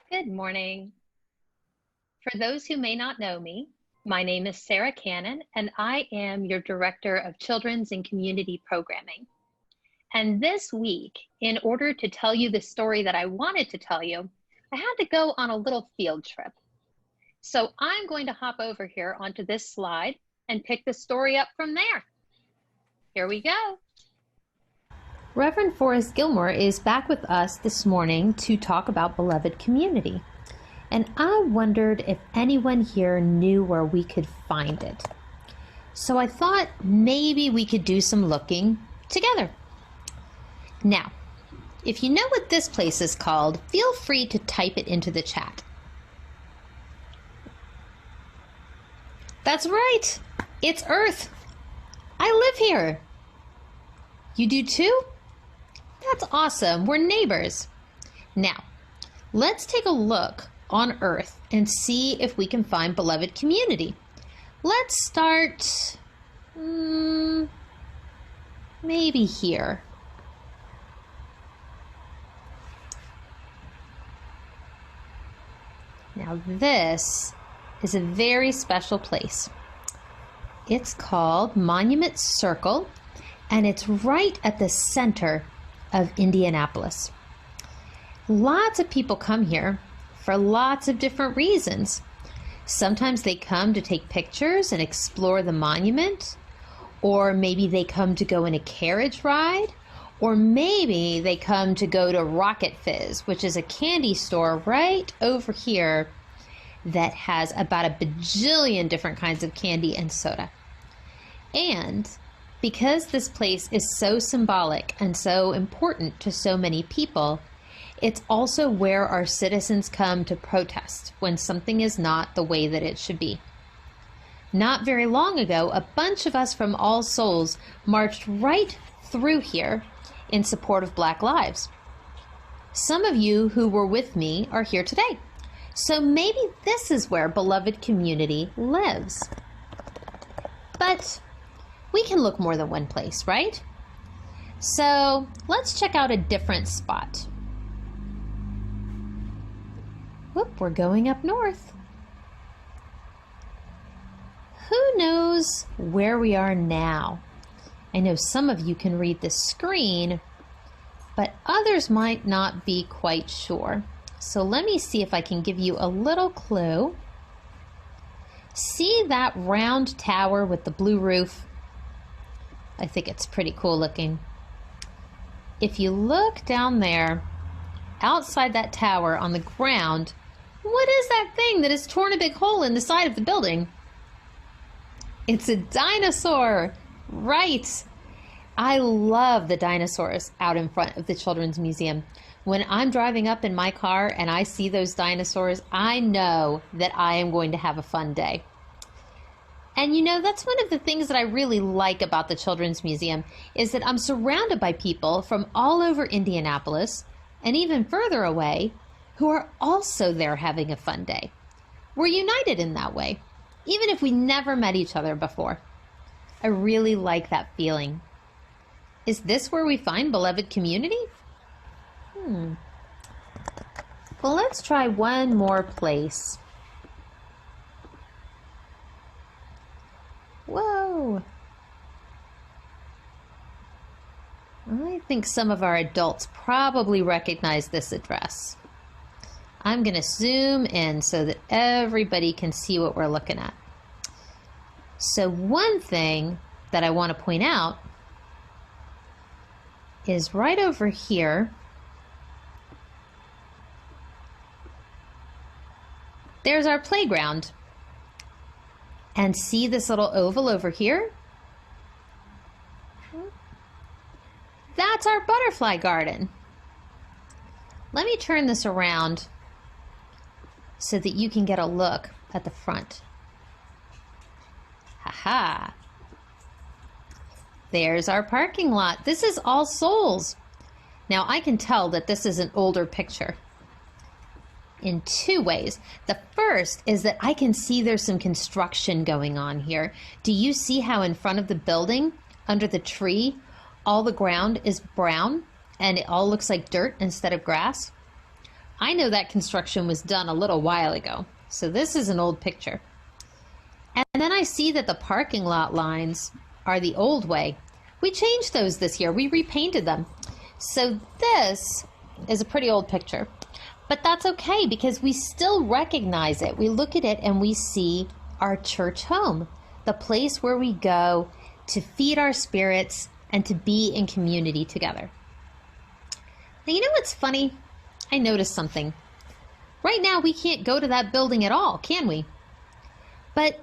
Good morning. For those who may not know me, my name is Sarah Cannon, and I am your Director of Children's and Community Programming. And this week, in order to tell you the story that I wanted to tell you, I had to go on a little field trip. So I'm going to hop over here onto this slide and pick the story up from there. Here we go. Reverend Forrest Gilmore is back with us this morning to talk about beloved community. And I wondered if anyone here knew where we could find it. So I thought maybe we could do some looking together. Now, if you know what this place is called, feel free to type it into the chat. That's right, it's Earth. I live here. You do too? That's awesome, we're neighbors. Now, let's take a look on Earth and see if we can find beloved community. Let's start maybe here. Now this is a very special place. It's called Monument Circle, and it's right at the center of Indianapolis. Lots of people come here for lots of different reasons. Sometimes they come to take pictures and explore the monument, or maybe they come to go in a carriage ride, or maybe they come to go to Rocket Fizz, which is a candy store right over here that has about a bajillion different kinds of candy and soda. And because this place is so symbolic and so important to so many people, it's also where our citizens come to protest when something is not the way that it should be. Not very long ago, a bunch of us from All Souls marched right through here in support of Black lives. Some of you who were with me are here today. So maybe this is where beloved community lives. But we can look more than one place, right? So let's check out a different spot. Whoop, we're going up north. Who knows where we are now? I know some of you can read the screen, but others might not be quite sure. So let me see if I can give you a little clue. See that round tower with the blue roof? I think it's pretty cool looking. If you look down there, outside that tower on the ground, what is that thing that has torn a big hole in the side of the building? It's a dinosaur, right? I love the dinosaurs out in front of the Children's Museum. When I'm driving up in my car and I see those dinosaurs, I know that I am going to have a fun day. And you know, that's one of the things that I really like about the Children's Museum is that I'm surrounded by people from all over Indianapolis and even further away who are also there having a fun day. We're united in that way, even if we never met each other before. I really like that feeling. Is this where we find beloved community? Well, let's try one more place. Whoa! I think some of our adults probably recognize this address. I'm going to zoom in so that everybody can see what we're looking at. So one thing that I want to point out is right over here. There's our playground. And see this little oval over here? That's our butterfly garden. Let me turn this around so that you can get a look at the front. Ha-ha. There's our parking lot. This is All Souls. Now I can tell that this is an older picture in two ways. The first is that I can see there's some construction going on here. Do you see how in front of the building, under the tree, all the ground is brown and it all looks like dirt instead of grass? I know that construction was done a little while ago, so this is an old picture. And then I see that the parking lot lines are the old way. We changed those this year. We repainted them. So this is a pretty old picture. But that's okay because we still recognize it. We look at it and we see our church home, the place where we go to feed our spirits and to be in community together. Now, you know what's funny? I noticed something. Right now, we can't go to that building at all, can we? But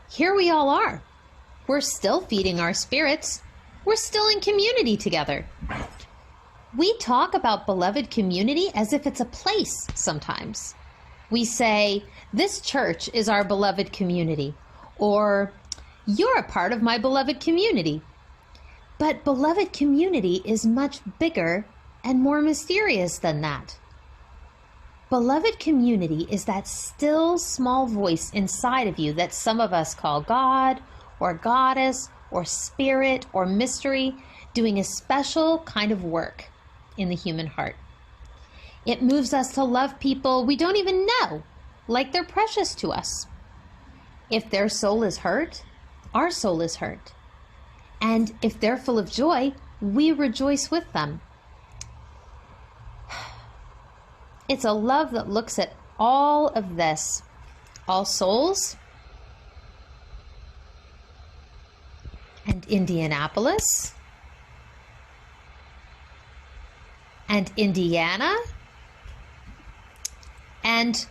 here we all are. We're still feeding our spirits. We're still in community together. We talk about beloved community as if it's a place sometimes. We say, this church is our beloved community, or you're a part of my beloved community. But beloved community is much bigger and more mysterious than that. Beloved community is that still small voice inside of you that some of us call God or goddess or spirit or mystery, doing a special kind of work in the human heart. It moves us to love people we don't even know, like they're precious to us. If their soul is hurt, our soul is hurt. And if they're full of joy, we rejoice with them. It's a love that looks at all of this, all souls, and Indianapolis, and Indiana, and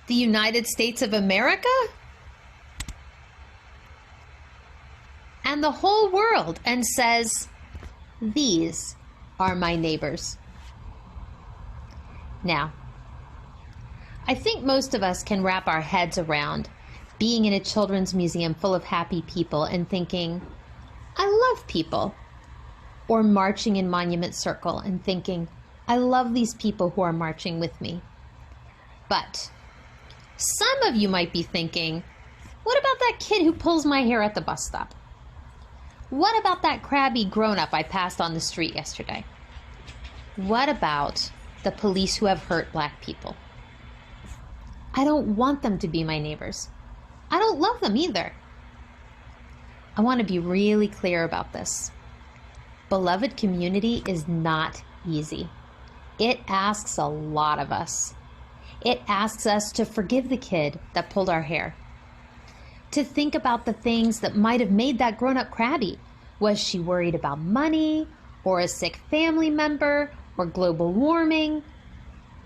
the United States of America, and the whole world, and says, these are my neighbors. Now, I think most of us can wrap our heads around being in a children's museum full of happy people and thinking, I love people. Or marching in Monument Circle and thinking, I love these people who are marching with me. But some of you might be thinking, what about that kid who pulls my hair at the bus stop? What about that crabby grown-up I passed on the street yesterday? What about the police who have hurt Black people? I don't want them to be my neighbors. I don't love them either. I want to be really clear about this. Beloved community is not easy. It asks a lot of us. It asks us to forgive the kid that pulled our hair, to think about the things that might have made that grown-up crabby. Was she worried about money, or a sick family member, or global warming?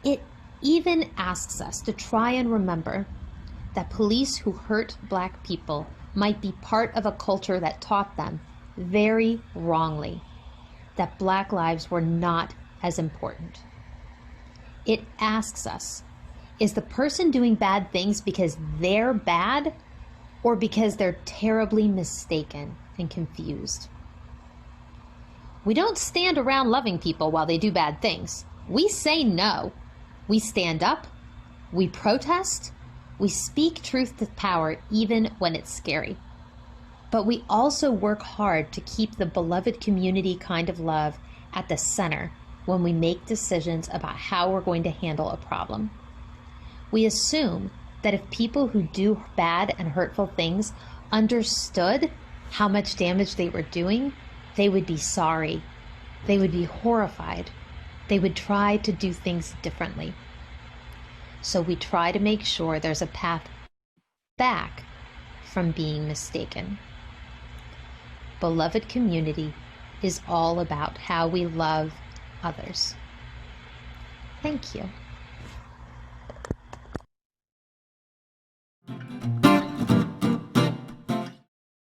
It even asks us to try and remember that police who hurt Black people might be part of a culture that taught them very wrongly that Black lives were not as important. It asks us, is the person doing bad things because they're bad or because they're terribly mistaken and confused? We don't stand around loving people while they do bad things. We say no. We stand up. We protest. We speak truth to power even when it's scary. But we also work hard to keep the beloved community kind of love at the center when we make decisions about how we're going to handle a problem. We assume that if people who do bad and hurtful things understood how much damage they were doing, they would be sorry. They would be horrified. They would try to do things differently. So we try to make sure there's a path back from being mistaken. Beloved community is all about how we love others. Thank you.